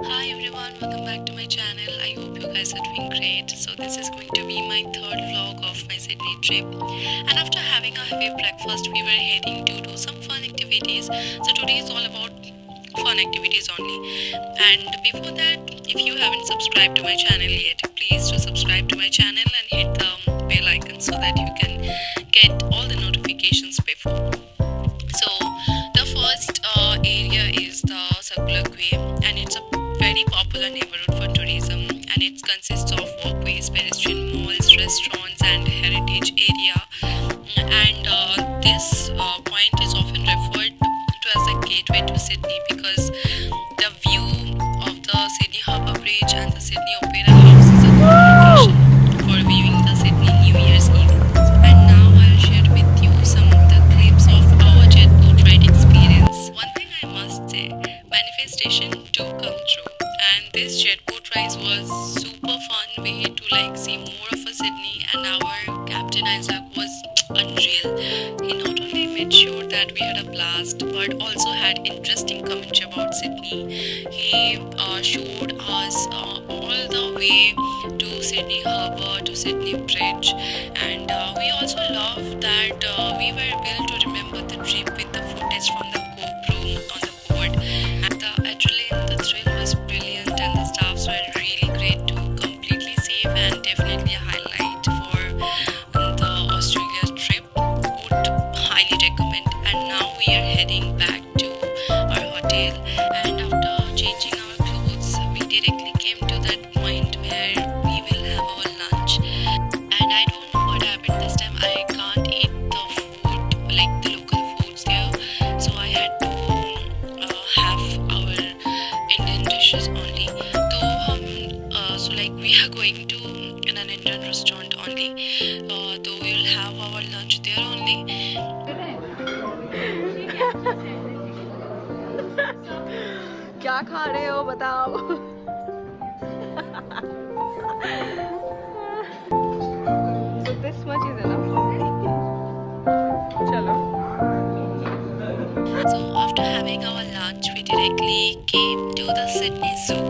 Hi everyone, welcome back to my channel. I hope you guys are doing great. So this is going to be my third vlog of my Sydney trip. And after having a heavy breakfast, we were heading to do some fun activities. So today is all about fun activities only. And before that, if you haven't subscribed to my channel yet, please do subscribe to my channel and hit the bell icon so that you can get all the notifications before. So the first area is the circular quay, and it's a very popular neighborhood for tourism, and it consists of walkways, pedestrian malls, restaurants, and heritage area. And this point is often referred to as the gateway to Sydney because the view of the Sydney Harbour Bridge and the Sydney Opera House is a good location for viewing the Sydney New Year's Eve. And now I'll share with you some of the clips of our jet boat ride experience. One thing I must say, manifestation do come true. And this jet boat ride was super fun way to see more of a Sydney, and our Captain Isaac was unreal. He not only made sure that we had a blast but also had interesting commentary about Sydney. He showed us all the way to Sydney Harbour, to Sydney Bridge, and we also loved that we were able to remember the trip with the footage from the GoPro on the board. And the adrenaline, the thrill was brilliant, and the staffs were really great too. Completely safe and definitely a highlight for the Australia trip. Would highly recommend. And now we are heading back to our hotel. And after changing our clothes, we directly came to that point where we will have our lunch. And I don't know what happened this time. I can't eat the food, like the local foods there. So I had to have our Indian dishes only. Though we are going to in an Indian restaurant only. Though we will have our lunch there only. क्या खा रहे हो बताओ. So this much is enough for me. चलो. So after having our lunch, we directly came to the Sydney Zoo.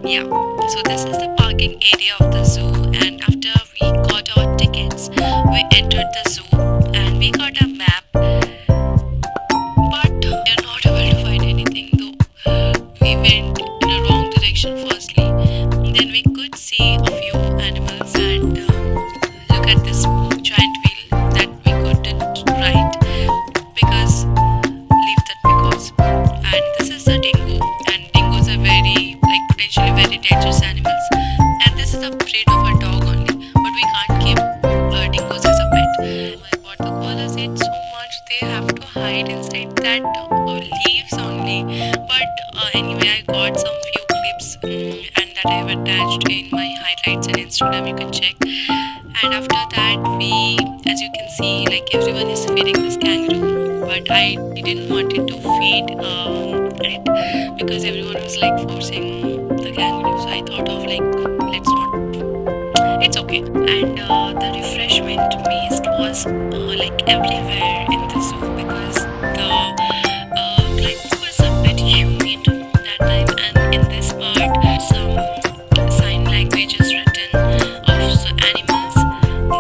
Yeah, so this is the parking area of the zoo, and after we got our tickets, we entered the zoo and we got a map, but we are not able to find anything though. We went in a wrong direction firstly, then we could see a few animals and look at this giant wheel that we couldn't ride because leave that because and this is the dingo, and dingoes are very potentially very dangerous animals, and this is a breed of a dog only, but we can't keep dingoes as a pet. My god, the koalas ate so much they have to hide inside that leaves only. But anyway, I got some few clips and that I have attached in my highlights and Instagram, you can check. And after that, we, as you can see, everyone is feeding this kangaroo, but I didn't wanted to feed it because everyone was forcing the kangaroo. So I thought of let's not. It's okay. And the refreshment mist was everywhere in the zoo because the climate was a bit humid that time, and in this part some sign language is written of animals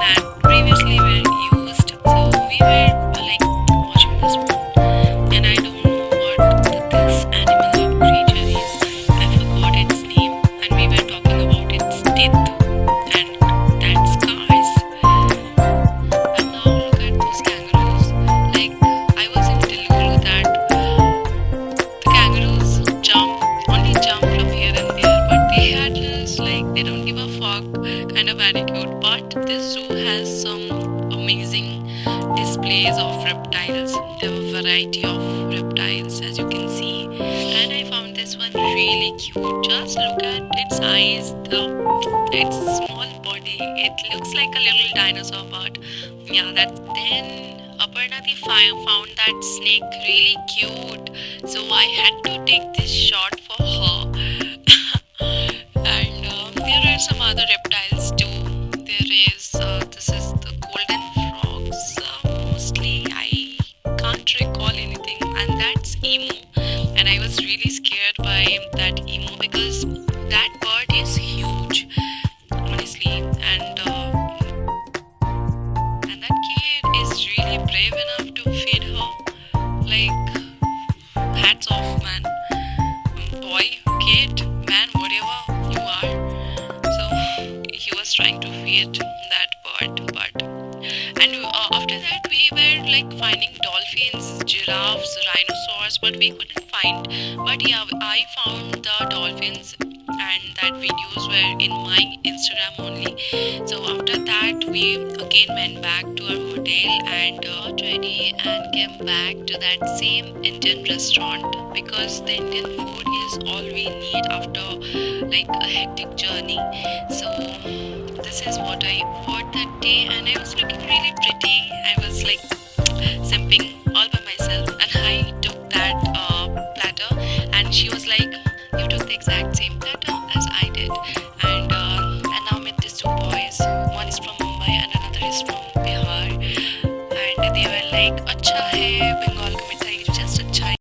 that previously were used. So we were watching this one, and I don't know what this animal or creature is. I forgot its name, and we were talking about its teeth and that scars. And now look at those kangaroos. I was in Telugu that the kangaroos only jump from here and there, but they had just they don't give a fuck kind of attitude. But this zoo has some amazing displays of reptiles. There are a variety of reptiles, as you can see, and I found this one really cute. Just look at its eyes, its small body. It looks like a little dinosaur, but yeah, that then Aparnati found that snake really cute, so I had to take this shot for her. And there are some other reptiles too. There is this is the golden frogs. Mostly, I can't recall anything, and that's emu. And I was really scared by that emu because kid, man, whatever you are. So he was trying to feed that bird, but and after that we were like finding dolphins, giraffes, rhinoceros, but we couldn't find. But yeah, I found the dolphins, and that videos were in my Instagram only. So after that we again went back to our hotel and got ready and came back to that same Indian restaurant, because the Indian food is all we need after like a hectic journey. So this is what I wore that day, and I was looking really pretty. I was like simping all by myself, and I took that platter, and she was like, "You took the exact same platter as I did." And now I met these two boys. One is from Mumbai and another is from Bihar, and they were like, "अच्छा है बंगाल का मिठाई just अच्छा है."